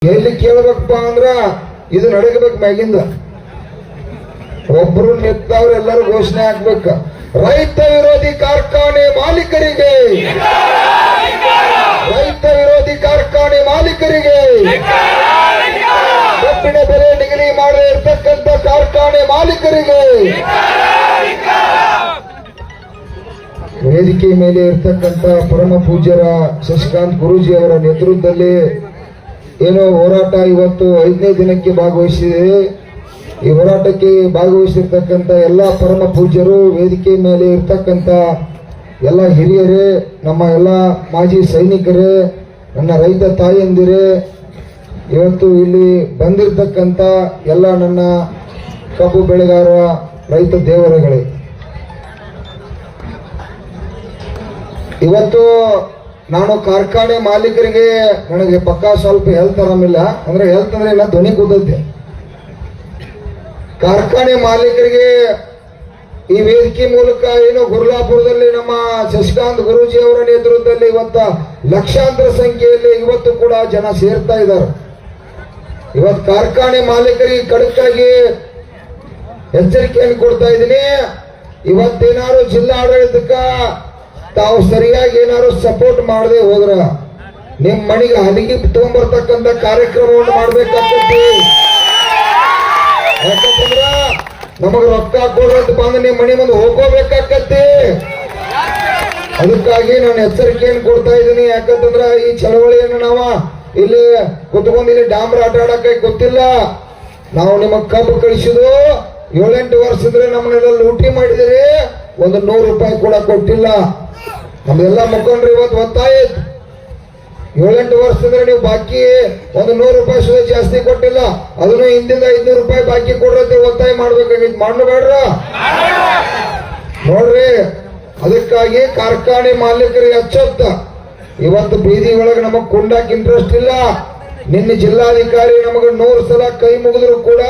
ಎಲ್ಲಿ ಕೇಳಬೇಕಪ್ಪ ಅಂದ್ರ ಇದು ನಡಗಬೇಕು ಮ್ಯಾಗಿಂದ. ಒಬ್ರು ನಿಂತವ್ರು ಎಲ್ಲರೂ ಘೋಷಣೆ ಹಾಕ್ಬೇಕ. ರೈತ ವಿರೋಧಿ ಕಾರ್ಖಾನೆ ಮಾಲೀಕರಿಗೆ, ರೈತ ವಿರೋಧಿ ಕಾರ್ಖಾನೆ ಮಾಲೀಕರಿಗೆ, ಕಬ್ಬಿನ ಬೆಲೆ ನಿಗದಿ ಮಾಡದೇ ಇರ್ತಕ್ಕಂಥ ಕಾರ್ಖಾನೆ ಮಾಲೀಕರಿಗೆ, ವೇದಿಕೆ ಮೇಲೆ ಇರ್ತಕ್ಕಂಥ ಪರಮ ಪೂಜ್ಯರ ಶಶಿಕಾಂತ್ ಗುರೂಜಿ ಅವರ ನೇತೃತ್ವದಲ್ಲಿ ಏನೋ ಹೋರಾಟ ಇವತ್ತು 5ನೇ ದಿನಕ್ಕೆ ಭಾಗವಹಿಸಿದೆ. ಈ ಹೋರಾಟಕ್ಕೆ ಭಾಗವಹಿಸಿರ್ತಕ್ಕಂಥ ಎಲ್ಲ ಪರಮ ಪೂಜ್ಯರು, ವೇದಿಕೆ ಮೇಲೆ ಇರ್ತಕ್ಕಂಥ ಎಲ್ಲ ಹಿರಿಯರೇ, ನಮ್ಮ ಎಲ್ಲ ಮಾಜಿ ಸೈನಿಕರೇ, ನನ್ನ ರೈತ ತಾಯಂದಿರೇ, ಇವತ್ತು ಇಲ್ಲಿ ಬಂದಿರತಕ್ಕಂಥ ಎಲ್ಲ ನನ್ನ ಕಬ್ಬು ಬೆಳೆಗಾರ ರೈತ ದೇವರುಗಳೇ, ಇವತ್ತು ನಾನು ಕಾರ್ಖಾನೆ ಮಾಲೀಕರಿಗೆ ನನಗೆ ಪಕ್ಕಾ ಸ್ವಲ್ಪ ಹೆಲ್ತ್ ಆರಾಮಿಲ್ಲ, ಅಂದ್ರೆ ಹೆಲ್ತ್ ಅಂದ್ರೆ ಇಲ್ಲ, ಧ್ವನಿ ಕೂದೈತೆ. ಕಾರ್ಖಾನೆ ಮಾಲೀಕರಿಗೆ ಈ ವೇದಿಕೆ ಮೂಲಕ ಏನು ಗುರ್ಲಾಪುರದಲ್ಲಿ ನಮ್ಮ ಶಶಿಕಾಂತ್ ಗುರೂಜಿ ಅವರ ನೇತೃತ್ವದಲ್ಲಿ ಇವತ್ತ ಲಕ್ಷಾಂತರ ಸಂಖ್ಯೆಯಲ್ಲಿ ಇವತ್ತು ಕೂಡ ಜನ ಸೇರ್ತಾ ಇದ್ದಾರೆ. ಇವತ್ತು ಕಾರ್ಖಾನೆ ಮಾಲೀಕರಿಗೆ ಖಡಕ್ಕಾಗಿ ಎಚ್ಚರಿಕೆಯನ್ನು ಕೊಡ್ತಾ ಇದ್ದೀನಿ. ಇವತ್ತೇನಾದ್ರು ಜಿಲ್ಲಾ ಆಡಳಿತಕ್ಕ ತಾವು ಸರಿಯಾಗಿ ಏನಾದ್ರು ಸಪೋರ್ಟ್ ಮಾಡದೆ ಹೋದ್ರ ನಿಮ್ ಮನೆಗೆ ಹಲಿಗೆ ತಗೊಂಡ್ಬರ್ತಕ್ಕಂಥ ಕಾರ್ಯಕ್ರಮವನ್ನು ಮಾಡ್ಬೇಕಾಗ್ತೈತಿ. ಯಾಕಂದ್ರ ನಮಗ ರೊಕ್ಕ ಕೊಡ್ರಂತ ಬಂದು ನಿಮ್ ಮನೆ ಮುಂದೆ ಹೋಗೋಬೇಕಾಗತ್ತೆ. ಅದಕ್ಕಾಗಿ ನಾನು ಎಚ್ಚರಿಕೆಯನ್ನು ಕೊಡ್ತಾ ಇದ್ದೀನಿ. ಯಾಕಂತಂದ್ರ ಈ ಚಳವಳಿಯನ್ನು ನಾವು ಇಲ್ಲಿ ಕುತ್ಕೊಂಡು ಇಲ್ಲಿ ಡಾಂಬ್ರ ಆಟ ಆಡಕ್ಕೆ ಗೊತ್ತಿಲ್ಲ. ನಾವು ನಿಮಗ್ ಕಬ್ಬು ಕಳಿಸಿದು 7-8 ವರ್ಷ ಇದ್ರೆ ನಮ್ಮನ್ನೆಲ್ಲ ಲೂಟಿ ಮಾಡಿದಿರಿ, ಒಂದು 100 ರೂಪಾಯಿ ಕೂಡ ಕೊಟ್ಟಿಲ್ಲ. ನಮ್ದೆಲ್ಲ ಮುಖಂಡ್ರು ಇವತ್ತು ಒತ್ತಾಯ 7-8 ವರ್ಷದಿಂದ ನೀವು ಬಾಕಿ ಒಂದು 100 ರೂಪಾಯಿ ಸುದ ಜಾಸ್ತಿ ಕೊಟ್ಟಿಲ್ಲ, ಅದನ್ನು ಹಿಂದಿಂದ 500 ರೂಪಾಯಿ ಬಾಕಿ ಕೊಡ್ರಂತೆ ಒತ್ತಾಯ ಮಾಡ್ಬೇಕಾಗಿತ್ತು. ಮಾಡಬೇಡ್ರ ನೋಡ್ರಿ. ಅದಕ್ಕಾಗಿ ಕಾರ್ಖಾನೆ ಮಾಲೀಕರಿಗೆ ಅಚ್ಚೊತ್ತ ಇವತ್ತು ಬೀದಿ ಒಳಗೆ ನಮಗ್ ಕೊಂಡಾಕ್ ಇಂಟ್ರೆಸ್ಟ್ ಇಲ್ಲ. ನಿನ್ನೆ ಜಿಲ್ಲಾಧಿಕಾರಿ ನಮಗೆ 100 ಸಲ ಕೈ ಮುಗಿದ್ರು ಕೂಡ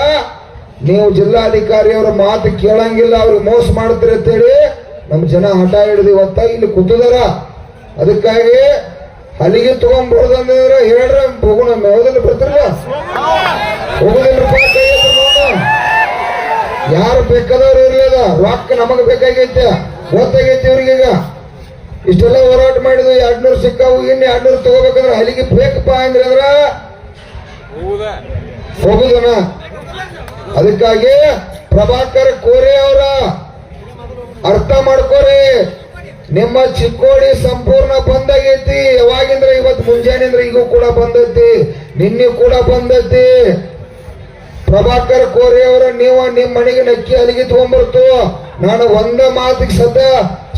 ನೀವು ಜಿಲ್ಲಾಧಿಕಾರಿ ಅವರ ಮಾತು ಕೇಳಂಗಿಲ್ಲ, ಅವ್ರಿಗೆ ಮೋಸ ಮಾಡ್ತೀರಿ ಅಂತೇಳಿ ನಮ್ಮ ಜನ ಹಠ ಹಿಡಿದು ಇವತ್ತ ಇಲ್ಲಿ ಕೂತಿದಾರ. ಅದಕ್ಕಾಗಿ ಹಲಿಗೆ ತಗೊಂಡ್ಬರ್ದಂದ್ರೆ ಹೇಳ್ರ ಹೋಗೋಣ, ಹೋದಲ್ಲಿ ಬರ್ತಿರಲ್ಲ, ಹೋಗೋದಿಲ್ಲಪ್ಪ, ಕೈ ಯಾರು ಬೇಕಾದವ್ರು ಇರ್ಲಿಲ್ಲ. ರೊಕ್ಕ ನಮಗ್ ಬೇಕಾಗೈತೆ, ಗೊತ್ತಾಗೈತಿ ಇವ್ರಿಗೀಗ. ಇಷ್ಟೆಲ್ಲ ಹೋರಾಟ ಮಾಡಿದ್ವಿ, 200 ಸಿಕ್ಕಾವು, ಇನ್ನು 200 ತಗೋಬೇಕಂದ್ರೆ ಹಲಿಗೆ ಬೇಕಪ್ಪ ಅಂದ್ರೆ ಹೋಗುದನ. ಅದಕ್ಕಾಗಿ ಪ್ರಭಾಕರ್ ಕೋರೆ ಅವರ ಅರ್ಥ ಮಾಡ್ಕೋರಿ, ನಿಮ್ಮ ಚಿಕ್ಕೋಡಿ ಸಂಪೂರ್ಣ ಬಂದಾಗೈತಿ. ಯಾವಾಗಿಂದ್ರೆ ಇವತ್ತು ಮುಂಜಾನೆ ಈಗೂ ಕೂಡ ಬಂದೈತಿ, ನಿನ್ನೆ ಕೂಡ ಬಂದೈತಿ. ಪ್ರಭಾಕರ್ ಕೋರೆ ಅವರ ನೀವು ನಿಮ್ಮ ಮನೆಗೆ ನಕ್ಕಿ ಅಲ್ಲಿಗೆ ತಗೊಂಡ್ಬರ್ತು. ನಾನು ಒಂದ ಮಾತಿಗೆ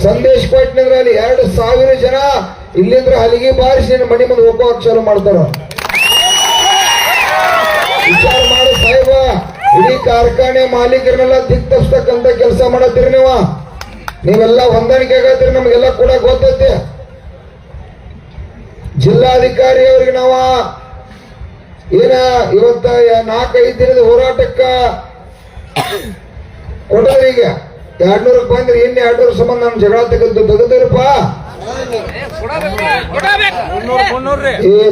ಸಂದೇಶ ಕೊಟ್ಟಿದ್ರೆ ಅಲ್ಲಿ 2,000 ಜನ ಇಲ್ಲಿಂದ್ರೆ ಅಲ್ಲಿಗೆ ಬಾರಿಸಿ ಮನೆ ಮುಂದೆ ಹೋಗೋ ಚಾಲು ಮಾಡ್ತಾರ. ವಿಚಾರ ಮಾಡಿ ಸಾಹೇಬ, ಇಡೀ ಕಾರ್ಖಾನೆ ಮಾಲೀಕರನ್ನೆಲ್ಲ ದಿಕ್ ತಪ್ಪಿಸ್ತಕ್ಕಂಥ ಕೆಲಸ ಮಾಡತ್ತೀರಿ ನೀವೆಲ್ಲ ಹೊಂದಾಣಿಕೆ ಆಗತ್ತೀರಿ, ನಮಗೆಲ್ಲ ಕೂಡ ಗೊತ್ತೈತಿ. ಜಿಲ್ಲಾಧಿಕಾರಿ ಅವ್ರಿಗೆ ನಾವ ಏನ ಇವತ್ತ 4-5 ದಿನದ ಹೋರಾಟಕ್ಕ ಕೊಟ್ಟದ್ರಿ. ಈಗ 200 ಬಂದ್ರಿ, ಇನ್ನು 200 ಸಂಬಂಧ ನಮ್ ಜಗಳ ತೆಗೆದಿರಪ್ಪ.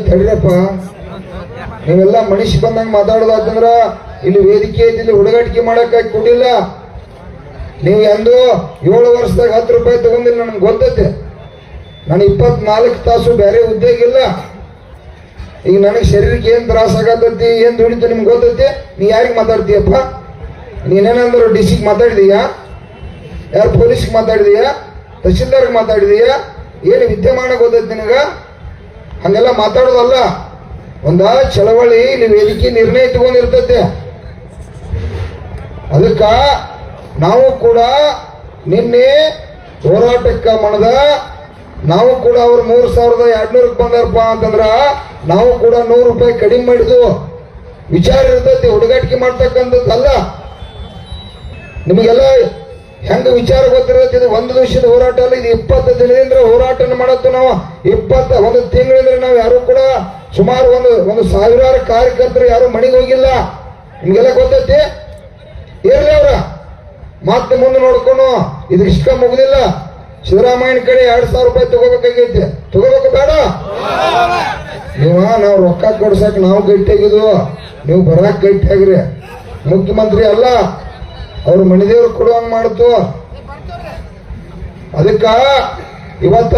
ತಡಿರಪ್ಪ, ನೀವೆಲ್ಲ ಮನುಷ್ಯ ಬಂದಂಗ ಮಾತಾಡೋದಾತಂದ್ರ ಇಲ್ಲಿ ವೇದಿಕೆ ಐತಿ, ಇಲ್ಲಿ ಹುಡುಗಾಟಿಕೆ ಮಾಡಕ್ ಕೊಟ್ಟಿಲ್ಲ. ನೀವು ಎಂದು 7 ವರ್ಷದಾಗ 10 ರೂಪಾಯಿ ತಗೊಂಡಿಲ್ಲ, ನನ್ಗೆ ಗೊತ್ತೈತೆ. ನಾನು 24 ತಾಸು ಬೇರೆ ಉದ್ಯೋಗ ಇಲ್ಲ. ಈಗ ನನಗೆ ಶರೀರಕ್ಕೆ ಏನ್ ತ್ರಾಸ ಆಗತೈತಿ, ಏನ್ ದುಡಿತು ನಿಮ್ಗೆ ಗೊತ್ತೈತಿ. ನೀ ಯಾರಿಗೆ ಮಾತಾಡ್ತೀಯಪ್ಪ? ನೀನೇನಂದ್ರು ಡಿಸಿಗೆ ಮಾತಾಡಿದೀಯಾ, ಯಾರು ಪೊಲೀಸ್ಗೆ ಮಾತಾಡಿದೀಯಾ, ತಹಶೀಲ್ದಾರ್ಗೆ ಮಾತಾಡಿದೀಯಾ? ಏನು ವಿದ್ಯಮಾನ ಗೊತ್ತೈತಿ ನಿನಗ? ಹಂಗೆಲ್ಲ ಮಾತಾಡೋದಲ್ಲ. ಒಂದ ಚಳವಳಿ ಇಲ್ಲಿ ವೇದಿಕೆ ನಿರ್ಣಯ ತಗೊಂಡಿರ್ತೈತೆ. ಅದಕ್ಕ ನಾವು ಕೂಡ ನಿನ್ನೆ ಹೋರಾಟಕ್ಕ ಮಣದ, ನಾವು ಕೂಡ ಅವ್ರು 3,200 ಬಂದಾರಪ್ಪ ಅಂತಂದ್ರ ನಾವು ಕೂಡ 100 ರೂಪಾಯಿ ಕಡಿಮೆ ಮಾಡಿದ್ವು. ವಿಚಾರ ಇರ್ತೈತಿ, ಹುಡುಗಾಟಿಕೆ ಮಾಡ್ತಕ್ಕಂಥದ್ದಲ್ಲ. ನಿಮಗೆಲ್ಲ ಹೆಂಗ ವಿಚಾರ ಗೊತ್ತಿರತ್ತೆ. ಇದು 1 ದಿವಸದ ಹೋರಾಟ ಅಲ್ಲ, ಇದು 20 ದಿನದಿಂದ ಹೋರಾಟ ಮಾಡತ್ತು. ನಾವು 1 ತಿಂಗಳಿಂದ ನಾವು ಯಾರು ಕೂಡ ಸುಮಾರು ಒಂದು ಸಾವಿರಾರು ಕಾರ್ಯಕರ್ತರು ಯಾರು ಮನೆಗೆ ಹೋಗಿಲ್ಲ. ನಿಮ್ಗೆಲ್ಲ ಗೊತ್ತೈತಿ. ಇರ್ಲಿ ಅವ್ರ ಮತ್ತೆ ಮುಂದೆ ನೋಡ್ಕೊಂಡು ಇದು ಇಷ್ಟ ಮುಗುದಿಲ್ಲ. ಸಿದ್ದರಾಮಯ್ಯನ ಕಡೆ 2,000 ರೂಪಾಯಿ ತಗೋಬೇಕಾಗೈತಿ. ತಗೋಬೇಕು ಬೇಡ? ನಾವು ರೊಕ್ಕ ಕೊಡ್ಸಕ್ ನಾವು ಗಟ್ಟಿಯಾಗಿದ್ವು, ನೀವು ಬರಾಕ್ ಗಟ್ಟಿಯಾಗ್ರಿ. ಮುಖ್ಯಮಂತ್ರಿ ಅಲ್ಲ, ಅವ್ರ ಮನೆದೇವ್ರು ಕೊಡುವಂಗ್ ಮಾಡ್ತು. ಅದಕ್ಕ ಇವತ್ತ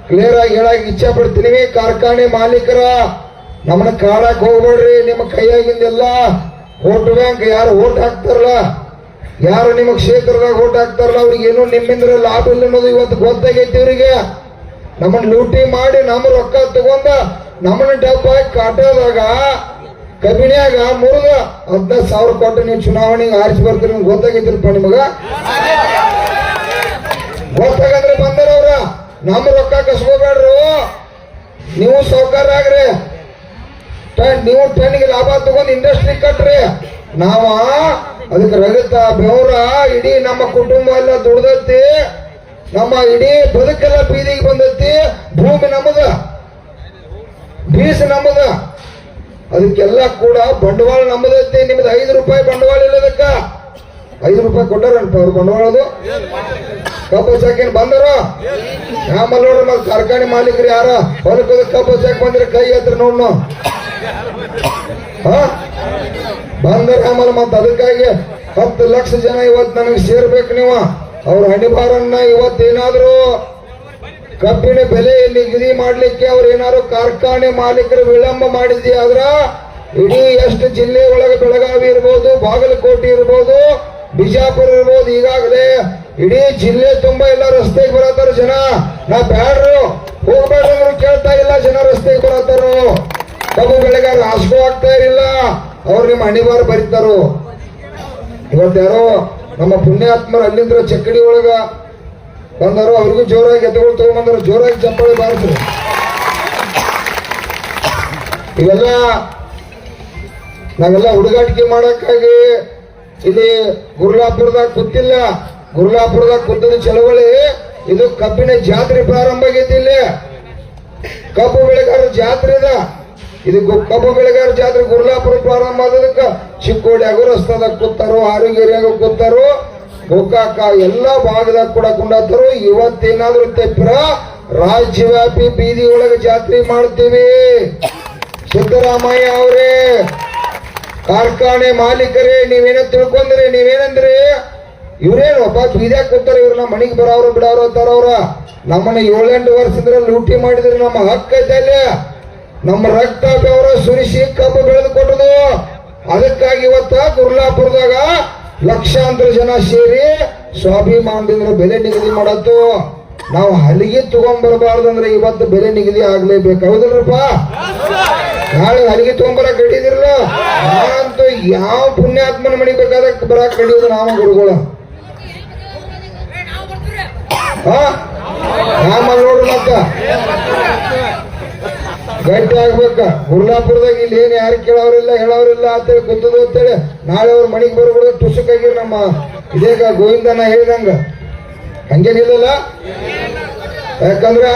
ಕ್ಲಿಯರ್ ಆಗಿ ಹೇಳಕ್ ಇಚ್ಛೆ ಪಡ್ತೀನಿ, ಕಾರ್ಖಾನೆ ಮಾಲೀಕರ ನಮ್ಮನ್ನ ಕಾಡಕ್ ಹೋಗ್ಬೇಡ್ರಿ. ನಿಮ್ಮ ಕೈಯಾಗಿಂದೆಲ್ಲ ವೋಟ್ ಬ್ಯಾಂಕ್ ಯಾರು ವೋಟ್ ಹಾಕ್ತಾರಲ್ಲ, ಯಾರು ನಿಮ್ಮ ಕ್ಷೇತ್ರದಾಗ ವೋಟ್ ಹಾಕ್ತಾರಲ್ಲ, ಅವ್ರಿಗೆ ಏನೋ ನಿಮ್ಮಿಂದ ಲಾಭ ಇಲ್ಲ ಅನ್ನೋದು ಇವತ್ತು ಗೊತ್ತಾಗೈತಿ. ಇವರಿಗೆ ನಮ್ಮನ್ನ ಲೂಟಿ ಮಾಡಿ ನಮ್ಮ ರೊಕ್ಕ ತಗೊಂಡ ನಮ್ಮನ್ನ ಡಬ್ಬ ಹಾಕಿ ಕಾಟದಾಗ ಕಬಿನ್ಯಾಗ ಮುರಿದ 15,000 ಕೊಟ್ಟು ನೀವು ಚುನಾವಣೆಗೆ ಆರಿಸಿ ಬರ್ತೀರಿ. ನಿಮ್ಗೆ ಗೊತ್ತಾಗೈತಿರಪ್ಪ? ನಿಮಗ ಗೊತ್ತಾಗಂದ್ರೆ ಬಂದಾರ ಅವ್ರ. ನಮ್ಮ ರೊಕ್ಕ ಕಸ್ಕೋಬೇಡ್ರು, ನೀವು ಸೌಕಾರ ಆಗ್ರಿ. ನೀವು ಟನ್ಗೆ ಲಾಭ ತಗೊಂಡು ಇಂಡಸ್ಟ್ರಿ ಕಟ್ರಿ. ನಾವ ಅದಕ್ಕೆ ರಗತ ಬೆವರ ಇಡೀ ನಮ್ಮ ಕುಟುಂಬ ಎಲ್ಲ ದುಡ್ದೈತಿ, ನಮ್ಮ ಇಡೀ ಬದುಕೆಲ್ಲ ಬೀದಿಗೆ ಬಂದೈತಿ. ಭೂಮಿ ನಮ್ಮದ, ಬೀಸ ನಮ್ಮದ, ಅದಕ್ಕೆಲ್ಲ ಕೂಡ ಬಂಡವಾಳ ನಮ್ಮದೈತಿ. ನಿಮ್ದು 5 ರೂಪಾಯಿ ಬಂಡವಾಳ ಇಲ್ಲದಕ್ಕ 5 ರೂಪಾಯಿ ಕೊಟ್ಟಾರಂತ ಅವ್ರು ಬಂಡವಾಳದು. ಕಬ್ಬು ಚಾಕೇನು ಬಂದರು? ಆಮೇಲೆ ನೋಡ್ರಿ, ಮತ್ತೆ ಕಾರ್ಖಾನೆ ಮಾಲೀಕರು ಯಾರ ಹೊಲಕ್ಕದ ಕಬ್ಬು ಚಾಕ್ ಬಂದ್ರೆ ಕೈ ಹತ್ರ ನೋಡ್ ಬಂದರೆ ಆಮೇಲೆ ಮತ್ತೆ ಅದಕ್ಕಾಗಿ 10 ಲಕ್ಷ ಜನ ಇವತ್ತು ನನಗೆ ಸೇರ್ಬೇಕು. ನೀವು ಅವ್ರ ಹಣಿಬಾರನ್ನ ಇವತ್ತೇನಾದ್ರು ಕಬ್ಬಿನ ಬೆಲೆ ನಿಗದಿ ಮಾಡ್ಲಿಕ್ಕೆ ಅವ್ರು ಏನಾದ್ರು ಕಾರ್ಖಾನೆ ಮಾಲೀಕರು ವಿಳಂಬ ಮಾಡಿದ್ದೆ ಆದ್ರ ಇಡೀ ಎಷ್ಟು ಜಿಲ್ಲೆ ಒಳಗೆ ಬೆಳಗಾವಿ ಇರ್ಬೋದು, ಬಾಗಲಕೋಟೆ ಇರ್ಬೋದು, ಬಿಜಾಪುರ ಇರ್ಬೋದು, ಈಗಾಗಲೇ ಇಡೀ ಜಿಲ್ಲೆ ತುಂಬಾ ಎಲ್ಲ ರಸ್ತೆಗೆ ಬರತ್ತಾರ ಜನ. ನಾ ಬ್ಯಾಡ್ರು ಹೋಗ್ಬೇಡ್ರು ಕೇಳ್ತಾ ಇಲ್ಲ, ಜನ ರಸ್ತೆಗೆ ಬರತ್ತಾರು. ಕಬ್ಬು ಬೆಳೆಗಾರ ಹಾಸ್ಕೋ ಆಗ್ತಾ ಇರಲಿಲ್ಲ, ಅವ್ರು ನಿಮ್ಮ ಹಣಿಬಾರ ಬರೀತಾರು. ಇವತ್ತಾರೋ ನಮ್ಮ ಪುಣ್ಯಾತ್ಮರು ಅಲ್ಲಿಂದ್ರ ಚಕ್ಕಡಿ ಒಳಗ ಬಂದರು, ಅವ್ರಿಗೂ ಜೋರಾಗಿ ಎತ್ತುಗಳು ತಗೊಂಡ್ಬಂದರು, ಜೋರಾಗಿ ಚಪ್ಪಾಳೆ ಬಾರಿಸ್ರು. ಇವೆಲ್ಲ ನಾವೆಲ್ಲ ಹುಡುಗಾಟಿಕೆ ಮಾಡಕ್ಕಾಗಿ ಇಲ್ಲಿ ಗುರ್ಲಾಪುರದಾಗ ಕೂತಿಲ್ಲ. ಗುರ್ಲಾಪುರದಾಗ ಕೂತದ ಚಳವಳಿ ಇದು ಕಬ್ಬಿನ ಜಾತ್ರೆ ಪ್ರಾರಂಭ ಆಗೈತಿ. ಇಲ್ಲಿ ಕಬ್ಬು ಬೆಳೆಗಾರರ ಜಾತ್ರೆ ಇದೆ. ಇದು ಕಬ್ಬು ಬೆಳೆಗಾರ ಜಾತ್ರೆ ಗುರ್ಲಾಪುರ ಪ್ರಾರಂಭ ಆದದಕ್ಕ ಚಿಕ್ಕೋಡಿಯಾಗ ರಸ್ತಾದಾಗ ಕೂತಾರೋ, ಆರೋಗ್ಯರಿಯಾಗ ಕೂತಾರೋ, ಗೋಕಾಕ ಎಲ್ಲ ಭಾಗದಾಗ ಕೂಡ ಕುಂಡಾತರು. ಇವತ್ತೇನಾದ್ರೂ ತೆಪ್ಪರ ರಾಜ್ಯವ್ಯಾಪಿ ಬೀದಿ ಒಳಗೆ ಜಾತ್ರೆ ಮಾಡ್ತೀವಿ. ಸಿದ್ದರಾಮಯ್ಯ ಅವರೇ, ಕಾರ್ಖಾನೆ ಮಾಲೀಕರೇ, ನೀವೇನೋ ತಿಳ್ಕೊಂಡ್ರಿ, ನೀವೇನಂದ್ರಿ ಇವ್ರೇನು ಒಬ್ಬ ಬೀದ್ಯಾಗ ಕೂತಾರ, ಇವ್ರನ್ನ ಮನೆಗೆ ಬರೋರು ಬಿಡೋರು ಅಂತಾರ. ಅವ್ರ ನಮ್ಮನ್ನ 7-8 ವರ್ಷದಿಂದ ಲೂಟಿ ಮಾಡಿದ್ರೆ ನಮ್ಮ ಹಕ್ಕ ಐತೆ. ನಮ್ಮ ರಕ್ತ ಬೆವರ ಸುರಿಸಿ ಕಬ್ಬು ಬೆಳೆದು ಕೊಟ್ಟದು. ಅದಕ್ಕಾಗಿ ಇವತ್ತ ಗುರ್ಲಾಪುರದಾಗ ಲಕ್ಷಾಂತರ ಜನ ಸೇರಿ ಸ್ವಾಭಿಮಾನದಿಂದ ಬೆಲೆ ನಿಗದಿ ಮಾಡತ್ತು. ನಾವು ಹಲಿಗೆ ತಗೊಂಡ್ಬರಬಾರ್ದಂದ್ರೆ ಇವತ್ತು ಬೆಲೆ ನಿಗದಿ ಆಗ್ಲೇಬೇಕು. ಹೌದಲ್ರಪ್ಪ? ನಾಳೆ ಹಲಿಗೆ ತಗೊಂಡ್ಬರಕ್ ಕಡಿದಿರಲ್ಲ. ನಾನಂತೂ ಯಾವ ಪುಣ್ಯಾತ್ಮನ ಮಣಿ ಬೇಕಾದಕ್ಕೆ ಬರಕ್ ಕಡಿಯೋದು ನಾವು ಗುರುಗಳು. ಆಮೇಲೆ ನೋಡ್ರಿ ಮತ್ತ ಗಟ್ಟಿ ಆಗ್ಬೇಕ. ಗುರ್ಲಾಪುರದಾಗ ಇಲ್ಲಿ ಏನ್ ಯಾರು ಕೇಳೋರಿಲ್ಲ ಹೇಳೋರಿಲ್ಲ ಅಂತೇಳಿ ಗೊತ್ತದು ಅಂತೇಳಿ ನಾಳೆ ಅವ್ರ ಮನೆಗೆ ಬರ್ಬಿಡೋದು ಟುಸುಕಾಗಿ ನಮ್ಮ ಇದೇಗ ಗೋವಿಂದನ ಹೇಳಿದಂಗ ಹಂಗೇನಿಲ್ಲ. ಯಾಕಂದ್ರ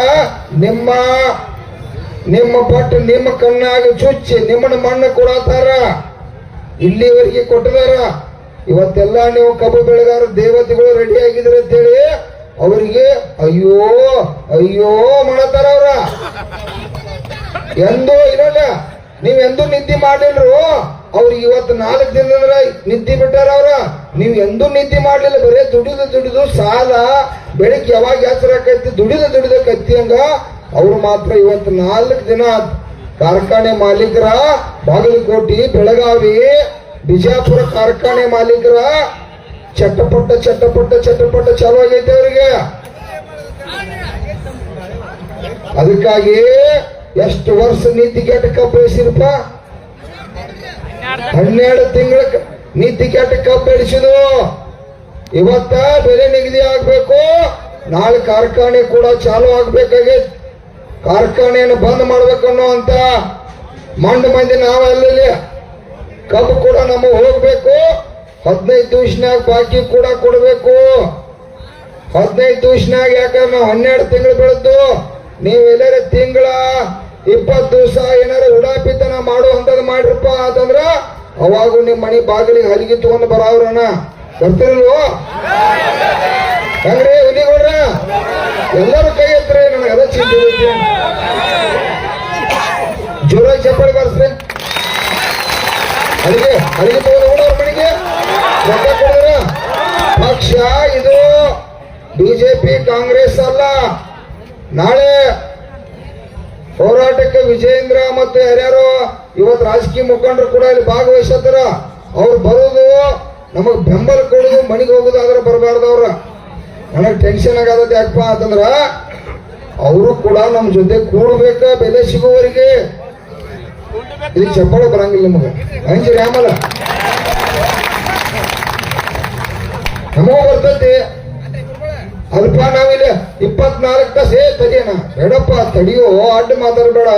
ನಿಮ್ಮ ಪಟ್ಟು ನಿಮ್ಮ ಕಣ್ಣಾಗ ಚುಚ್ಚಿ ನಿಮ್ಮನ್ನ ಮಣ್ಣು ಕೊಡತಾರ, ಇಲ್ಲಿವರೆಗೆ ಕೊಟ್ಟದಾರ. ಇವತ್ತೆಲ್ಲ ನೀವು ಕಬ್ಬು ಬೆಳೆಗಾರ ದೇವತೆಗಳು ರೆಡಿ ಆಗಿದ್ರೆ ಅಂತೇಳಿ ಅವರಿಗೆ ಅಯ್ಯೋ ಅಯ್ಯೋ ಮಾಡತಾರ. ಅವ್ರ ಎಂದೂ ಇರಲ್ಲ, ನೀವ್ ಎಂದೂ ನಿದ್ದೆ ಮಾಡಿಲ್ರು. ಅವ್ರಿಗೆ ಇವತ್ತು 4 ದಿನದ ನಿದ್ದೆ ಬಿಟ್ಟಾರ. ಅವ್ರ ನೀವ್ ಎಂದೂ ನಿದ್ದೆ ಮಾಡ್ಲಿಲ್ಲ, ಬರೇ ದುಡಿದು ಸಾಲ ಬೆಳಿಗ್ಗೆ ಯಾವಾಗ ಯಾತ್ರಾಕೈತಿ ದುಡಿದ ಕತ್ತಿ ಹಂಗ. ಅವ್ರು ಮಾತ್ರ ಇವತ್ತು 4 ದಿನ ಕಾರ್ಖಾನೆ ಮಾಲೀಕರ ಬಾಗಲಕೋಟೆ, ಬೆಳಗಾವಿ, ಬಿಜಾಪುರ ಕಾರ್ಖಾನೆ ಮಾಲೀಕರ ಚಟಪಟ ಚಾಲು ಆಗೈತೆ ಅವ್ರಿಗೆ. ಅದಕ್ಕಾಗಿ ಎಷ್ಟು ವರ್ಷ ನೀತಿ ಕೆಟ್ಟ ಕಬ್ಬು ಬೆಳೆಸಿರಪ್ಪ? 12 ತಿಂಗಳ ನೀತಿ ಕೆಟ್ಟ ಕಬ್ಬು ಬೆಳೆಸಿದು. ಇವತ್ತ ಬೆಲೆ ನಿಗದಿ ಆಗ್ಬೇಕು, ನಾಳೆ ಕಾರ್ಖಾನೆ ಕೂಡ ಚಾಲು ಆಗ್ಬೇಕಾಗೈತಿ. ಕಾರ್ಖಾನೆಯನ್ನು ಬಂದ್ ಮಾಡ್ಬೇಕನ್ನೋ ಅಂತ ಮಂದಿ ನಾವೆಲ್ಲ ಕಬ್ಬು ಕೂಡ ನಮ್ಮ ಹೋಗ್ಬೇಕು. 15 ದಿವಸನಾಗ ಬಾಕಿ ಕೂಡ ಕೊಡ್ಬೇಕು. 15 ದಿವಸನಾಗ, ಯಾಕಂದ್ರೆ ನಾವು 12 ತಿಂಗಳು ಬೆಳೆದು ನೀವು ಎಲ್ಲಾರ ತಿಂಗಳ 20 ದಿವಸ ಏನಾರ ಉಡಾಪಿತನ ಮಾಡೋ ಅಂತದ್ ಮಾಡ್ರಪ್ಪ ಅಂತಂದ್ರ ಅವಾಗೂ ನಿಮ್ ಮನೆ ಬಾಗಿಲಿಗೆ ಹಲಿಗೆ ತಗೊಂಡು ಬರೋರನ ಬರ್ತಿರಲ್ವೋ? ಹೆಂಗ್ರಿ ಹುಲಿಗೌಡ್ರ ಎಲ್ಲರೂ ಕೈ ಎತ್ರಿ, ನನಗೆ ಅದ ಚಿಂತೆ ಐತಿ. ಜೋರಾಗಿ ಚಪ್ಪಾಳೆ ಬಾರಿಸ್ರಿ. ಅಲ್ಲಿಗೆ ತಗೊಂಡು ಮನೆಗೆ ರೊಕ್ಕ ಕೊಡಿದ್ರ ಪಕ್ಷ ಇದು ಬಿಜೆಪಿ ಕಾಂಗ್ರೆಸ್ ಅಲ್ಲ. ನಾಳೆ ಹೋರಾಟಕ್ಕೆ ವಿಜಯೇಂದ್ರ ಮತ್ತು ಯಾರ್ಯಾರು ಇವತ್ತು ರಾಜಕೀಯ ಮುಖಂಡರು ಕೂಡ ಇಲ್ಲಿ ಭಾಗವಹಿಸತ್ತಾರ. ಅವ್ರು ಬರೋದು ನಮಗ್ ಬೆಂಬಲ ಕೊಡೋದು, ಮನೆಗೆ ಹೋಗೋದು ಆದ್ರೆ ಬರಬಾರ್ದು. ಅವ್ರ ನನಗೆ ಟೆನ್ಷನ್ ಆಗದ ಯಾಕಪ್ಪ ಅಂತಂದ್ರ ಅವರು ಕೂಡ ನಮ್ಮ ಜೊತೆ ಕೂಡ್ಬೇಕ ಬೆಲೆ ಸಿಗುವವರಿಗೆ. ಇಲ್ಲಿ ಚಪ್ಪಾಳೆ ಬರಂಗಿಲ್ಲ ನಮಗ, ಅಂಜಿರಿ ಆಮಲ ನಮಗೂ ಬರ್ತೈತಿ. ಅಲ್ಪ ನಾವಿಲ್ಲ 24 ತಾಸು ತಡಿಯೋಣ ಬೇಡಪ್ಪ, ತಡಿಯೋ ಅಡ್ಡ ಮಾತಾಡಬೇಡ.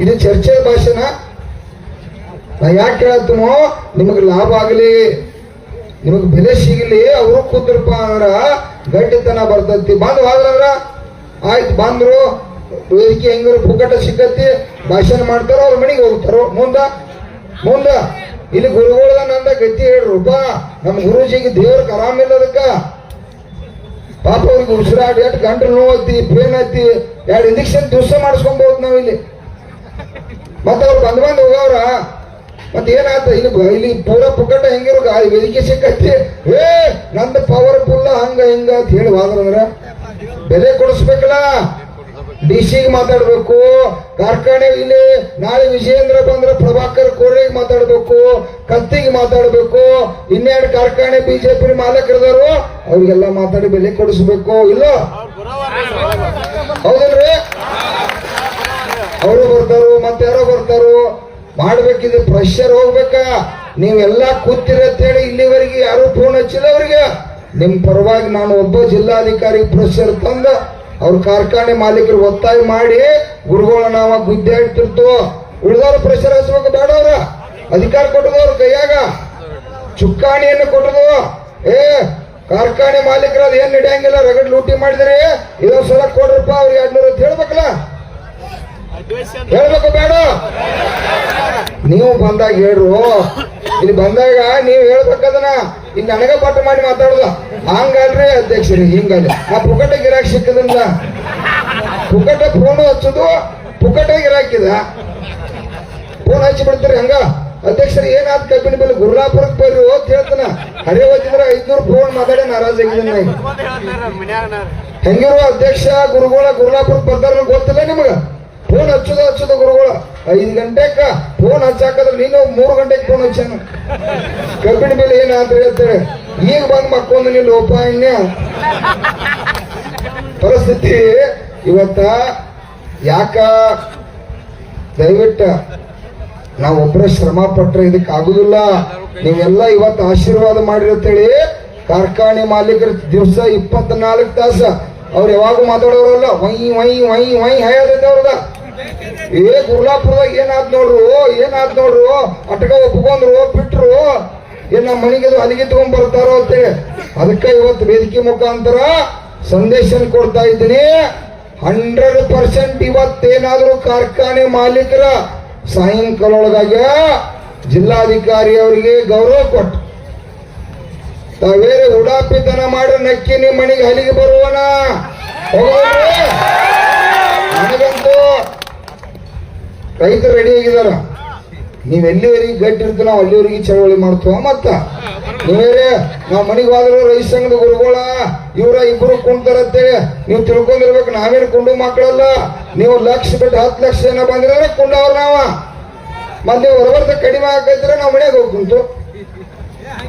ಇದು ಚರ್ಚೆ ಭಾಷೆನ. ನಾ ಯಾಕೆ ಹೇಳತ್ತನೋ, ನಿಮಗೆ ಲಾಭ ಆಗಲಿ, ನಿಮಗೆ ಬೆಲೆ ಸಿಗಲಿ. ಅವರು ಕೂತ್ರಪ್ಪ ಅಂದ್ರ ಗಟ್ಟಿತನ ಬರ್ತೈತಿ. ಬಂದ್ ಹೋದ್ರ ಆಯ್ತು, ಬಂದ್ರು ವೇದಿಕೆ ಹೆಂಗರು ಪುಕ್ಕಟ ಸಿಕ್ಕತಿ, ಭಾಷಣ ಮಾಡ್ತಾರೋ ಅವ್ರ ಮನೆಗೆ ಹೋಗ್ತಾರೋ. ಮುಂದ ಇಲ್ಲಿ ಗುರುಗಳ ನಂದ ಗತಿ ಹೇಳ್ರಪ್ಪ. ನಮ್ಮ ಗುರುಜಿಗೆ ದೇವ್ರಿಗೆ ಆರಾಮಿಲ್ಲದಕ್ಕ ಪಾಪ ಅವ್ರಿಗೆ ಉಸಿರಾಡಿ ಎಷ್ಟು ಗಂಟಲು ನೋವತ್ತಿ, ಪೇನ್ ಐತಿ, 2 ಇಂಜೆಕ್ಷನ್ ದಿವಸ ಮಾಡಿಸ್ಕೊಂಬೋದು ನಾವಿಲ್ಲಿ. ಮತ್ತ ಅವ್ರು ಬಂದ್ ಹೋಗವ್ರ ಮತ್ತೆ ಏನಾಯ್ತ, ಇಲ್ಲಿ ಪೂರ ಪುಕ್ಕಟ ಹೆಂಗಿರೋ ವೇದಿಕೆ ಸಿಕ್ಕತಿ. ನಂದು ಪವರ್ಫುಲ್ ಹಂಗ ಹಿಂಗ ಅಂತ ಹೇಳಿ ಹೋದ್ರಂದ್ರ ಬೆಲೆ ಕೊಡಿಸ್ಬೇಕಲ್ಲ. ಡಿಸಿಗೆ ಮಾತಾಡ್ಬೇಕು, ಕಾರ್ಖಾನೆ ಇಲ್ಲಿ ನಾಳೆ ವಿಜಯೇಂದ್ರ ಬಂದ್ರೆ ಪ್ರಭಾಕರ್ ಕೋರೆಗೆ ಮಾತಾಡ್ಬೇಕು, ಕತ್ತಿಗೆ ಮಾತಾಡ್ಬೇಕು, 12 ಕಾರ್ಖಾನೆ ಬಿಜೆಪಿ ಮಾಲಕರದಾರು ಅವ್ರಿಗೆಲ್ಲ ಮಾತಾಡಿ ಬೆಲೆ ಕೊಡಿಸ್ಬೇಕು. ಇಲ್ಲ ಹೌದಲ್ರಿ? ಅವರು ಬರ್ತಾರು, ಮತ್ತೆ ಯಾರೋ ಬರ್ತಾರು, ಮಾಡ್ಬೇಕಿದ್ರೆ ಪ್ರೆಷರ್ ಹೋಗ್ಬೇಕ. ನೀವೆಲ್ಲ ಕೂತಿರ ಅಂತೇಳಿ ಇಲ್ಲಿವರೆಗೆ ಯಾರು ಫೋನ್ ಹಚ್ಚಿಲ್ಲ ಅವ್ರಿಗೆ. ನಿಮ್ ಪರವಾಗಿ ನಾನು ಒಬ್ಬ ಜಿಲ್ಲಾಧಿಕಾರಿ ಪ್ರೆಷರ್ ತಂದ ಅವ್ರ ಕಾರ್ಖಾನೆ ಮಾಲೀಕರು ಒತ್ತಾಯ ಮಾಡಿ ಗುರುಗಳ ನಾವ ಗುದ್ದೆ ಇಡ್ತಿರ್ತು. ಉಳಿದವ್ರು ಪ್ರೆಷರ್ ಹಚ್ಬೇಕು ಬೇಡ. ಅವ್ರ ಅಧಿಕಾರ ಕೊಟ್ಟದವ್ರ ಕೈಯಾಗ ಚುಕ್ಕಾಣಿಯನ್ನು ಕೊಟ್ಟದು. ಕಾರ್ಖಾನೆ ಮಾಲೀಕರ ಅದ್ ಏನ್ ನಡೆಯಂಗಿಲ್ಲ, ರಗಡ್ ಲೂಟಿ ಮಾಡಿದ್ರಿ, ಇದೊಂದ್ ಸಲ ಕೊಡ್ರಪ್ಪ ಅವ್ರಿಗೆ 200 ಅಂತ ಹೇಳ್ಬೇಕಲ್ಲ. ಹೇಳ್ಬೇಕು ಬೇಡ? ನೀವು ಬಂದಾಗ ಹೇಳ್ರು, ಇಲ್ಲಿ ಬಂದಾಗ ನೀವು ಹೇಳ್ಬೇಕದನ್ನ. ಇಲ್ಲಿ ನನಗ ಪಟ್ಟು ಮಾಡಿ ಮಾತಾಡುದ ಹಂಗಲ್ರಿ ಅಧ್ಯಕ್ಷರಿ, ಹಿಂಗಲ್ಲ. ಆ ಪುಕ್ಕಟ ಗಿರಾಕಿ ಸಿಕ್ಕದ್ರಿಂದ ಪುಕ್ಕಟ ಫೋನ್ ಹಚ್ಚೋದು, ಪುಕ್ಕಟ ಗಿರಾಕಿದ ಫೋನ್ ಹಚ್ಚಿ ಬಿಡ್ತೀರಿ. ಹಂಗ ಅಧ್ಯಕ್ಷರು ಏನಾದ್ ಕಬ್ಬಿನ ಬೆಲೆ ಗುರ್ಲಾಪುರಕ್ಕೆ ಬರ್ರಿ ಅಂತ ಹೇಳ್ತಾನ. ಹರೇ ಹೋಗಿದ್ರೆ 500 ಫೋನ್ ಮಾತಾಡಿ ನಾರಾಜಾಗಿದ್ದಾನ. ಹೆಂಗಿರುವ ಅಧ್ಯಕ್ಷ ಗುರುಗಳ ಗುರ್ಲಾಪುರಕ್ಕೆ ಬರ್ತಾರ ಗೊತ್ತಿಲ್ಲ ನಿಮಗ. ಫೋನ್ ಹಚ್ಚೋದ ಗುರುಗಳು 5 ಗಂಟೆಕ ಫೋನ್ ಹಚ್ಚಾಕದ್ರ ನೀನು 3 ಗಂಟೆಗೆ ಫೋನ್ ಹಚ್ಚಾನ. ಕಬ್ಬಿನ ಬೆಲೆ ಏನಾದ್ರು ಹೇಳ್ತೇವೆ, ಈಗ ಬಂದ್ ಮಕ್ಕೊಂದು ನೀನು ಲೋಪ ಇನ್ಯ ಪರಿಸ್ಥಿತಿ ಇವತ್ತ. ಯಾಕ ದಯವಿಟ್ಟು ನಾವು ಒಬ್ಬರ ಶ್ರಮ ಪಟ್ರೆ ಇದಕ್ಕೆ ಆಗುದಿಲ್ಲ. ನೀವೆಲ್ಲ ಇವತ್ತು ಆಶೀರ್ವಾದ ಮಾಡಿರತ್ತೇಳಿ ಕಾರ್ಖಾನೆ ಮಾಲೀಕರ ದಿವಸ 24 ತಾಸ ಅವ್ರು ಯಾವಾಗೂ ಮಾತಾಡೋರಲ್ಲ. ವೈ ವೈ ವೈ ವೈ ಹೇಳದೈತೆ ಅವ್ರದ. ಗುರ್ಲಾಪುರದಾಗ ಏನಾದ್ ನೋಡ್ರು ಅಟಕ ಒಪ್ಕೊಂಡ್ರು ಬಿಟ್ರು. ನಮ್ಮ ಮನೆಗೆ ಅಲ್ಲಿಗೆ ತಗೊಂಡ್ ಬರ್ತಾರೋ ಅಂತೇಳಿ ಅದಕ್ಕೆ ಇವತ್ತು ವೇದಿಕೆ ಮುಖಾಂತರ ಸಂದೇಶ ಕೊಡ್ತಾ ಇದ್ದೀನಿ. 100% ಇವತ್ತೇನಾದ್ರೂ ಕಾರ್ಖಾನೆ ಮಾಲೀಕರ ಸಾಯಂಕಾಲ ಒಳಗಾಗ ಜಿಲ್ಲಾಧಿಕಾರಿ ಅವರಿಗೆ ಗೌರವ ಕೊಟ್ಟು ತಾವೇರೆ ಉಡಾಪಿತನ ಮಾಡಿ ನಕ್ಕಿ ನಿಮ್ಮ ಮನೆಗೆ ಅಲ್ಲಿಗೆ ಬರುವನ. ನನಗಂತೂ ರೈತರು ರೆಡಿ ಆಗಿದಾರ. ನೀವ್ ಎಲ್ಲಿವರೆಗೆ ಗಟ್ಟಿ ಇರ್ತೀವಿ ನಾವು ಅಲ್ಲಿವರೆಗೆ ಚಳವಳಿ ಮಾಡ್ತೀವ. ಮತ್ತ ನೀವೇರೆ ನಾವ್ ಮನೆಗೆ ಹೋದ್ರು ರೈತ ಸಂಘದ ಗುರುಗಳ ಇವ್ರ ಇಬ್ರು ಕುಂತಾರಂತೇಳಿ ನೀವು ತಿಳ್ಕೊಂಡಿರ್ಬೇಕು. ನಾವೇನು ಕುಂಡು ಮಕ್ಕಳಲ್ಲ. ನೀವು ಲಕ್ಷ ಬಿಟ್ಟು 10 ಲಕ್ಷ ಜನ ಬಂದಿದ್ರೆ ಕುಂಡವ್ರ ನಾವ. ಮತ್ತೆ ನೀವು ಹೊರಬರ್ತ ಕಡಿಮೆ ಆಗೈದ್ರೆ ನಾವ್ ಮನೆಗೆ ಹೋಗಿ ಕುಂತು.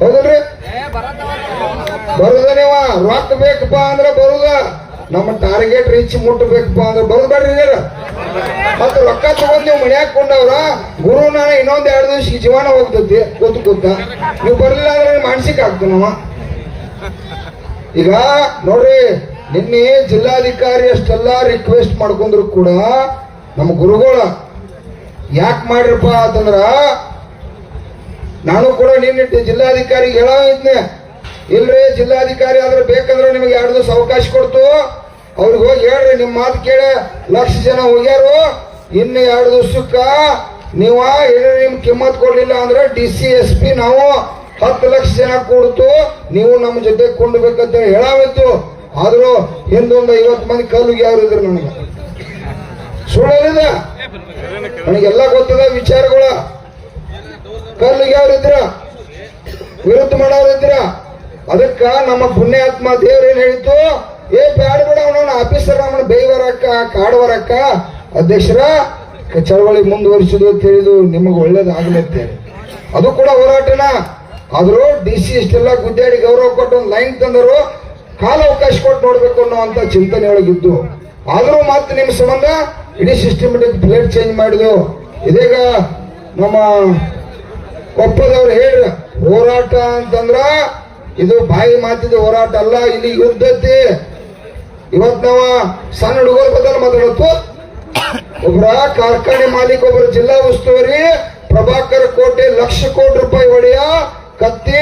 ಹೌದಲ್ರಿ? ಬರುದ ನೀವ ರೊಕ್ಕ ಬೇಕಪ್ಪ ಅಂದ್ರೆ ಬರುದ. ನಮ್ಮ ಟಾರ್ಗೆಟ್ ರೀಚ್ ಮುಟ್ಟಬೇಕಪ್ಪ ಅಂದ್ರೆ ಬರುದ್ಬೇಡ್ರಿ. ಮತ್ತೆ ರೊಕ್ಕ ತಗೊಂಡ್ ನೀವು ಮನೆ ಹಾಕೊಂಡವ್ರ ಗುರು ನಾನು ಇನ್ನೊಂದ್ 2 ದಿವಸ ಜೀವನ ಹೋಗ್ತೈತಿ ಕೂತ. ನೀವು ಬರ್ಲಿಲ್ಲ ಅಂದ್ರೆ ಮಾನಸಿಕ ಆಗ್ತಾನವ. ಈಗ ನೋಡ್ರಿ, ನಿನ್ನೆ ಜಿಲ್ಲಾಧಿಕಾರಿ ಅಷ್ಟೆಲ್ಲ ರಿಕ್ವೆಸ್ಟ್ ಮಾಡ್ಕೊಂಡ್ರು ಕೂಡ ನಮ್ಮ ಗುರುಗಳ ಯಾಕೆ ಮಾಡ್ರಪ್ಪ ಅಂತಂದ್ರ, ನಾನು ಕೂಡ ನಿನ್ನೆ ಜಿಲ್ಲಾಧಿಕಾರಿಗೆ ಹೇಳ ಇದ್ನೆ, ಇಲ್ರಿ ಜಿಲ್ಲಾಧಿಕಾರಿ ಆದ್ರೆ ಬೇಕಂದ್ರೆ ನಿಮಗೆ 2 ದಿವಸ ಅವಕಾಶ ಕೊಡ್ತು. ಅವ್ರಿಗೆ ಹೋಗಿ ಹೇಳ್ರಿ, ನಿಮ್ಮ ಮಾತು ಕೇಳಿ 1 ಲಕ್ಷ ಜನ ಹೋಗ್ಯಾರು. ಇನ್ನು 2 ದಿವಸಕ್ಕ ನೀವು ನಿಮ್ ಕಿಮ್ಮತ್ ಕೊಡ್ಲಿಲ್ಲ ಅಂದ್ರೆ DC SP ನಾವು 10 ಲಕ್ಷ ಜನ ಕೂಡ್ತು, ನೀವು ನಮ್ಮ ಜೊತೆ ಕೊಂಡ್ಬೇಕಂತ ಹೇಳಾವಿತ್ತು. ಆದ್ರೂ ಹಿಂದೊಂದು 50 ಮಂದಿ ಕಲ್ಲಿಗೆ ಯಾರು ಇದ್ರು ನನಗೆ ಸುಳ್ಳಲಿದೆ, ನನಗೆಲ್ಲ ಗೊತ್ತದ ವಿಚಾರಗಳ. ಕಲ್ಲಿಗೆ ಯಾರಿದ್ರ, ವಿರುದ್ಧ ಮಾಡೋರಿದ್ರ. ಅದಕ್ಕ ನಮ್ಮ ಪುಣ್ಯಾತ್ಮ ದೇವ್ರೇನ್ ಹೇಳಿತು, ಏ ಬ್ಯಾಡ ಬಿಡ ಅವನವನ ಆಫೀಸರ್ ಅವನ ಬೇಯವರಕ್ಕ ಕಾಡುವರಕ್ಕ ಅಧ್ಯಕ್ಷರ ಚಳವಳಿ ಮುಂದುವರಿಸುದು ಅಂತ ಹೇಳಿದು ನಿಮಗೆ ಒಳ್ಳೇದಾಗಲತ್ತೆ. ಅದು ಕೂಡ ಹೋರಾಟನ. ಆದ್ರೂ DC ಇಷ್ಟೆಲ್ಲ ಗುದ್ದಾಡಿ ಗೌರವ ಕೊಟ್ಟು ಒಂದು ಲೈನ್ ತಂದರು, ಕಾಲ ಅವಕಾಶ ಕೊಟ್ಟು ನೋಡ್ಬೇಕು ಅನ್ನೋಂತ ಚಿಂತನೆ ಒಳಗಿದ್ದು. ಆದ್ರೂ ಮತ್ತೆ ನಿಮ್ಮ ಸಂಬಂಧ ಇಡೀ ಸಿಸ್ಟಮೆಟಿಕ್ ಪ್ಲೇಟ್ ಚೇಂಜ್ ಮಾಡಿದ್ವು. ಇದೀಗ ನಮ್ಮ ಕೊಪ್ಪದವ್ರು ಹೇಳ್ರ, ಹೋರಾಟ ಅಂತಂದ್ರ ಇದು ಬಾಯಿ ಮಾತಿದ ಹೋರಾಟ ಅಲ್ಲ, ಇಲ್ಲಿ ಯುದ್ಧ ಐತಿ. ಇವತ್ ನಾವ ಸಣ್ಣ ಹುಡುಗರ ಬದಲು ಮಾತಾಡತ್ತು. ಒಬ್ಬರ ಕಾರ್ಖಾನೆ ಮಾಲೀಕ, ಒಬ್ಬರ ಜಿಲ್ಲಾ ಉಸ್ತುವಾರಿ ಪ್ರಭಾಕರ್ ಕೋಟೆ ಲಕ್ಷ ಕೋಟಿ ರೂಪಾಯಿ ಒಡೆಯ ಕತ್ತಿ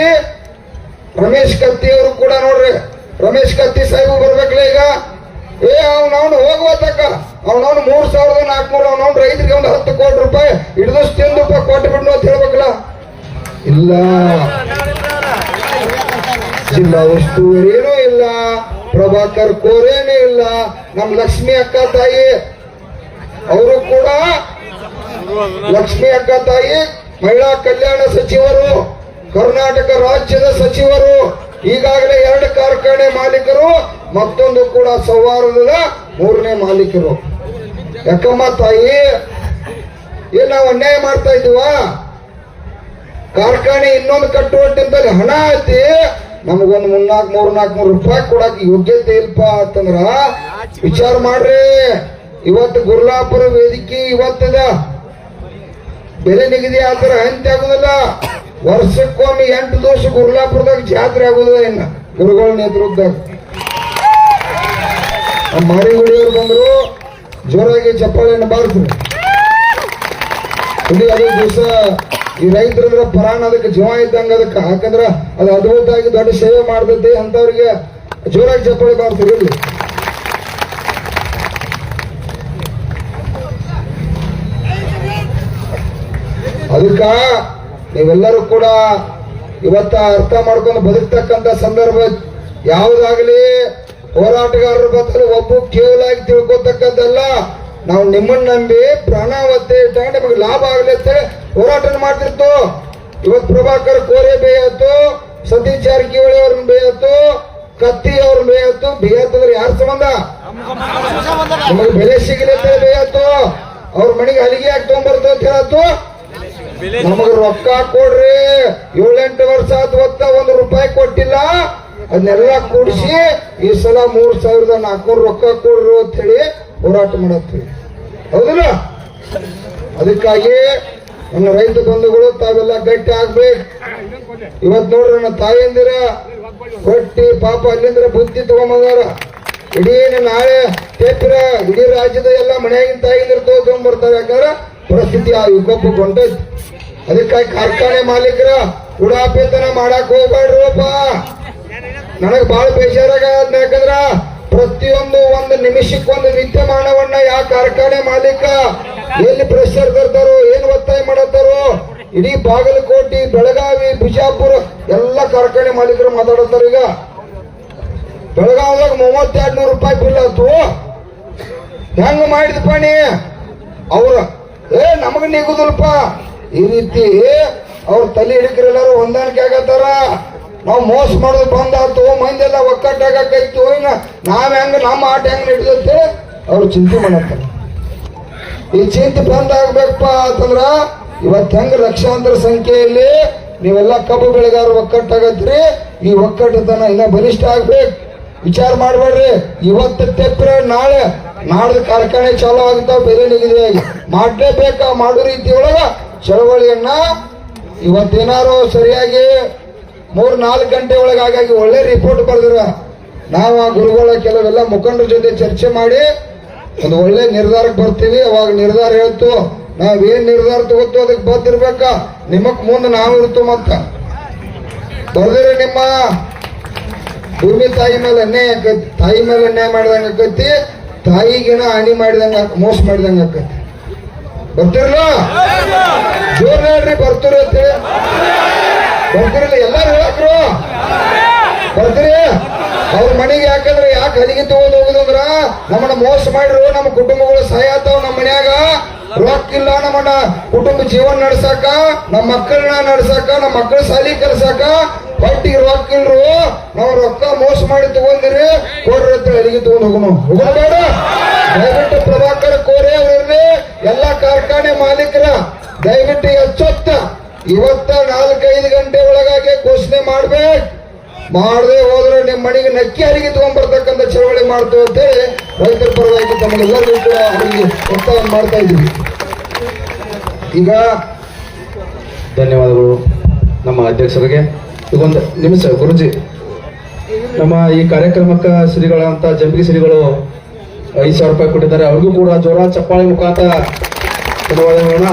ರಮೇಶ್ ಕತ್ತಿ ಅವರು ಕೂಡ ನೋಡ್ರಿ. ರಮೇಶ್ ಕತ್ತಿ ಸಾಹೇಬ್ ಬರ್ಬೇಕಲ್ಲ ಈಗ. ಅವನವನು ಹೋಗುವತಕ್ಕ ಅವನವನು 3,400 ಅವನವನು ರೈತರಿಗೆ ಒಂದು 10 ಕೋಟಿ ರೂಪಾಯಿ ಹಿಡಿದಷ್ಟು ತಿಂದು ಕೊಟ್ಟು ಬಿಡ್ನು ಅಂತ ಹೇಳ್ಬೇಕಲ್ಲ. ಇಲ್ಲ, ಜಿಲ್ಲಾ ಉಸ್ತುವಾರಿನೂ ಇಲ್ಲ, ಪ್ರಭಾಕರ್ ಕೋರೇನೂ ಇಲ್ಲ. ನಮ್ ಲಕ್ಷ್ಮಿ ಅಕ್ಕ ತಾಯಿ ಅವರು ಕೂಡ, ಲಕ್ಷ್ಮಿ ಅಕ್ಕ ತಾಯಿ ಮಹಿಳಾ ಕಲ್ಯಾಣ ಸಚಿವರು, ಕರ್ನಾಟಕ ರಾಜ್ಯದ ಸಚಿವರು, ಈಗಾಗಲೇ 2 ಕಾರ್ಖಾನೆ ಮಾಲೀಕರು, ಮತ್ತೊಂದು ಕೂಡ ಸೌಹಾರ್ದದ 3ನೇ ಮಾಲೀಕರು. ಯಾಕಮ್ಮ ತಾಯಿ, ಏನ್ ನಾವು ಅನ್ಯಾಯ ಮಾಡ್ತಾ ಇದ್ದೀವ? ಕಾರ್ಖಾನೆ ಇನ್ನೊಂದು ಕಟ್ಟುವಟ್ಟಿಂದಲ್ಲಿ ಹಣ ಐತಿ, ನಮಗೊಂದು 300-400 ರೂಪಾಯಿ ಕೊಡಕ್ ಯೋಗ್ಯತೆ ಇಲ್ಪ ಅಂತಂದ್ರ ವಿಚಾರ ಮಾಡ್ರಿ. ಇವತ್ತು ಗುರ್ಲಾಪುರ ವೇದಿಕೆ ಇವತ್ತದ ಬೆಲೆ ನಿಗದಿ ಆತರ ಹಂತಿ ಆಗುದಿಲ್ಲ. ವರ್ಷಕ್ಕೊಮ್ಮೆ 8 ದಿವಸ ಗುರ್ಲಾಪುರದಾಗ ಜಾತ್ರೆ ಆಗುದಿಲ್ಲ. ಇನ್ನ ಗುರುಗಳ ನೇತೃತ್ವದಾಗ ಮಾರಿಗುಡಿಯವ್ರು ಬಂದ್ರು, ಜೋರಾಗಿ ಚಪ್ಪಾಳೆಯನ್ನು ಬಾರಿಸ್ರು. ಇಲ್ಲಿ ಅದೇ ದಿವಸ ಈ ರೈತರ ಪರಾಣ ಅದಕ್ಕೆ ಜೀವ ಇದ್ದಂಗ ಅದಕ್ಕೆ. ಯಾಕಂದ್ರ ಅದು ಅದ್ಭುತ ಆಗಿ ದೊಡ್ಡ ಸೇವೆ ಮಾಡ್ತೈತಿ. ಅಂತವ್ರಿಗೆ ಜೋರಾಗಿ ಚಪ್ಪಾಳೆ ಬಾರಿಸ್ರು. ಇಲ್ಲಿ ಅದಕ್ಕ ನೀವೆಲ್ಲರೂ ಕೂಡ ಇವತ್ತ ಅರ್ಥ ಮಾಡ್ಕೊಂಡು ಬದುಕ್ತಕ್ಕಂತ ಸಂದರ್ಭ ಯಾವುದಾಗಲಿ ಹೋರಾಟಗಾರರ ಬದಲು ಒಬ್ಬ ಕೇವಲ ಆಗಿ ತಿಳ್ಕೊತಕ್ಕದ್ದಲ್ಲ. ನಾವು ನಿಮ್ಮನ್ನ ನಂಬಿ ಪ್ರಾಣಾವತ್ತೆ ಇಟ್ಟಾಗ ನಿಮಗೆ ಲಾಭ ಆಗ್ಲಿ ಅಂತ ಹೋರಾಟ ಮಾಡ್ತಿರ್ತು. ಇವತ್ತು ಪ್ರಭಾಕರ್ ಕೋರೆ ಬೇಯತ್ತು, ಸತೀಶ್ ಜಾರಕಿಹೊಳಿ ಅವ್ರನ್ನ ಬೇಯತ್ತು, ಕತ್ತಿ ಅವ್ರನ್ನ ಬೇಯತ್ತು. ಬೇಯತ್ತಂದ್ರೆ ಯಾರ ಸಂಬಂಧ? ನಿಮಗೆ ಬೆಲೆ ಸಿಗಲಿ ಅಂತ ಬೇಯತ್ತು. ಅವ್ರ ಮನೆಗೆ ಹಲಿಗೆ ಹಾಕಿ ತಗೊಂಡ್ಬರ್ತು ಅಂತ ಹೇಳತ್ತು. ನಮಗ ರೊಕ್ಕ ಕೊಡ್ರಿ, 7-8 ವರ್ಷ ಹೊತ್ತ 1 ರೂಪಾಯಿ ಕೊಟ್ಟಿಲ್ಲ. ಅದನ್ನೆಲ್ಲ ಕೂಡಿಸಿ ಈ ಸಲ 3,400 ರೊಕ್ಕ ಕೊಡ್ರು ಅಂತ ಹೇಳಿ ಹೋರಾಟ ಮಾಡತ್ತೀವಿ, ಹೌದಿಲ್ಲ? ಅದಕ್ಕಾಗಿ ನನ್ನ ರೈತ ಬಂಧುಗಳು ತಾವೆಲ್ಲ ಗಟ್ಟಿ ಆಗ್ಬೇಕು. ಇವತ್ ನೋಡ್ರಿ ನನ್ನ ತಾಯಿಯಂದಿರ ಕೊಟ್ಟಿ ಪಾಪ ಅಲ್ಲಿಂದ್ರ ಬುದ್ಧಿ ತಗೊಂಬಂದಾರ. ಇಡೀ ನಾಳೆ ತೇಪ್ರ ಇಡೀ ರಾಜ್ಯದ ಎಲ್ಲ ಮನೆಯಾಗಿನ ತಾಯಿಯಂದಿರ ತಗೊಂಡ್ಬರ್ತಾರೆ. ಯಾಕಂದ್ರೆ ಪರಿಸ್ಥಿತಿ ಆ ವಿಕೋಪಕ್ಕೆ ಹೊಂಟೈತಿ. ಅದಕ್ಕಾಗಿ ಕಾರ್ಖಾನೆ ಮಾಲೀಕರ ಉಡಾಪೇತನ ಮಾಡಕ್ ಹೋಗ್ಬೇಡ್ರಪ್ಪ. ನನಗ್ ಬಹಳ ಬೇಜಾರಾಗದ. ಯಾಕಂದ್ರ ಪ್ರತಿಯೊಂದು 1 ನಿಮಿಷಕ್ಕೊಂದು ವಿದ್ಯಮಾನವನ್ನ ಯಾ ಕಾರ್ಖಾನೆ ಮಾಲೀಕ ಎಲ್ಲಿ ಪ್ರೆಷರ್ ತರ್ತಾರೋ, ಏನ್ ಒತ್ತಾಯ ಮಾಡತ್ತಾರೋ, ಇಡೀ ಬಾಗಲಕೋಟೆ, ಬೆಳಗಾವಿ, ಬಿಜಾಪುರ ಎಲ್ಲ ಕಾರ್ಖಾನೆ ಮಾಲೀಕರು ಮಾತಾಡತ್ತಾರ. ಈಗ ಬೆಳಗಾವಿದಾಗ 3200 ರೂಪಾಯಿ ಬಿಲ್ ಆಯ್ತು. ಹೆಂಗ ಮಾಡಿದಪ್ಪ ನೀ? ಅವ್ರ ನಮಗ ನಿಗುದಿಲ್ಪ. ಈ ರೀತಿ ಅವ್ರ ತಲೆ ಹಿಡಿಕರೆಲ್ಲರೂ ಹೊಂದಾಣಿಕೆ ಆಗತ್ತಾರ. ನಾವು ಮೋಸ ಮಾಡೋದು ಬಂದ್ ಆಯ್ತು, ಮಂದೆಲ್ಲ ಒಕ್ಕಟ್ಟಾಗೈತು, ಇನ್ನ ನಾವ್ ಹೆಂಗ ನಮ್ಮ ಆಟ ಹೆಂಗ್ ಹಿಡಿದೈತೆ ಅವ್ರು ಚಿಂತೆ ಮಾಡತ್ತಾರ. ಈ ಚಿಂತೆ ಬಂದ್ ಆಗ್ಬೇಕಪ್ಪ ಅಂತಂದ್ರ ಇವತ್ತು ಹೆಂಗ ಲಕ್ಷಾಂತರ ಸಂಖ್ಯೆಯಲ್ಲಿ ನೀವೆಲ್ಲ ಕಬ್ಬು ಬೆಳೆಗಾರರು ಒಕ್ಕಟ್ಟಾಗತ್ರಿ. ಈ ಒಕ್ಕಟ್ಟತನ ಇನ್ನ ಬಲಿಷ್ಠ ಆಗ್ಬೇಕು. ವಿಚಾರ ಮಾಡ್ಬೇಡ್ರಿ. ಇವತ್ತು ತೆಪ್ರ ನಾಳೆ ನಾಡ್ದು ಕಾರ್ಖಾನೆ ಚಾಲು ಆಗ್ತಾವ. ಬೆಲೆ ನಿಗದಿಯಾಗಿ ಮಾಡ್ಲೇಬೇಕಾ? ಮಾಡೋ ರೀತಿ ಒಳಗ ಚಳವಳಿಯನ್ನ ಇವತ್ತೇನಾರು ಸರಿಯಾಗಿ 3-4 ಗಂಟೆ ಒಳಗಾಗಿ ಒಳ್ಳೆ ರಿಪೋರ್ಟ್ ಬರ್ದಿರ. ನಾವು ಆ ಗುರುಗಳ ಕೆಲವೆಲ್ಲ ಮುಖಂಡರ ಜೊತೆ ಚರ್ಚೆ ಮಾಡಿ ಒಂದು ಒಳ್ಳೆ ನಿರ್ಧಾರಕ್ಕೆ ಬರ್ತೀವಿ. ಅವಾಗ ನಿರ್ಧಾರ ಹೇಳ್ತು. ನಾವೇನ್ ನಿರ್ಧಾರ ತಗೋತು ಅದಕ್ಕೆ ಬರ್ದಿರ್ಬೇಕಾ? ನಿಮಕ್ ಮುಂದೆ ನಾವು ಇರ್ತು. ಮತ್ತ ಬರ್ದಿರ ನಿಮ್ಮ ಭೂಮಿ ತಾಯಿ ಮೇಲೆ ಅನ್ಯಾಯ ಆಕೈತಿ. ತಾಯಿ ಮೇಲೆ ಅನ್ಯಾಯ ಮಾಡಿದಂಗ ಆಕೈತಿ. ತಾಯಿಗಿನ ಹಾನಿ ಮಾಡಿದಂಗ, ಮೋಸ ಮಾಡಿದಂಗ ಆಕೈತಿ. ಬರ್ತಿರಲ್ಲ? ಜೋರ್ ಹೇಳ್ರಿ, ಬರ್ತೀರಿ ಅಂತ ಬರ್ತಿರಲ್ಲ? ಎಲ್ಲ ಇಲ್ರಿ ಅವ್ರ ಮನೆಗೆ ಯಾಕಂದ್ರೆ ಯಾಕೆ ಹಲಿಗೆ ತಗೊಂಡ್ ಹೋಗುದು ಅಂದ್ರ ನಮ್ಮನ್ನ ಮೋಸ ಮಾಡಿರು, ನಮ್ಮ ಕುಟುಂಬಗಳು ಸಹಾಯ ಆತಾವ, ನಮ್ಮ ಮನ್ಯಾಗ ರೊಕ್ಕ ಇಲ್ಲ, ನಮ್ಮನ್ನ ಕುಟುಂಬ ಜೀವನ ನಡ್ಸಾಕ, ನಮ್ಮ ಮಕ್ಕಳನ್ನ ನಡ್ಸಾಕ, ನಮ್ಮ ಮಕ್ಕಳ ಶಾಲಿ ಕಲ್ಸಾಕ ಹೊಟ್ಟಿಗೆ ರೊಕ್ಕ ಇಲ್ರು, ನಾವು ರೊಕ್ಕ ಮೋಸ ಮಾಡಿ ತಗೊಂಡಿರಿ, ಕೊಡ್ರಿ ಅಂತ ಹಲಿಗೆ ತಗೊಂಡ್ ಹೋಗೋಣ ಬೇಡ. ದಯವಿಟ್ಟು ಪ್ರಭಾಕರ್ ಕೋರೆ ಅವ್ರಿರ್ಲಿ, ಎಲ್ಲಾ ಕಾರ್ಖಾನೆ ಮಾಲೀಕರ ದಯವಿಟ್ಟು ಎಚ್ಚೊತ್ತ ಇವತ್ತ 4-5 ಗಂಟೆ ಒಳಗಾಗಿ ಘೋಷಣೆ ಮಾಡ್ಬೇಕು. ಮಾಡದೆ ಹೋದ್ರೆ ನಿಮ್ಮ ಮನೆಗೆ ನಕ್ಕಿ ಅರಿಗಿ ತಗೊಂಡ್ಬರ್ತಕ್ಕಂಥ ಚಳವಳಿ ಮಾಡ್ತೇವೆ ಅಂತೇಳಿ ರೈತರ ಪರವಾಗಿ ತಮಗೆಲ್ಲರಿಗೂ ಕೂಡ ಅವರಿಗೆ ಒತ್ತಾಯ ಮಾಡ್ತಾ ಇದ್ದೀವಿ. ಈಗ ಧನ್ಯವಾದಗಳು ನಮ್ಮ ಅಧ್ಯಕ್ಷರಿಗೆ. ಇದೊಂದು ನಿಮಿಷ ಗುರುಜಿ, ನಮ್ಮ ಈ ಕಾರ್ಯಕ್ರಮಕ್ಕೆ ಶ್ರೀಗಳಂತ ಜಂಬಿಗೆ ಶ್ರೀಗಳು 5,000 ರೂಪಾಯಿ ಕೊಟ್ಟಿದ್ದಾರೆ. ಅವ್ರಿಗೂ ಕೂಡ ಜೋರ ಚಪ್ಪಾಳೆ ಮುಖಾಂತರ ಧನ್ಯವಾದಗಳನ್ನ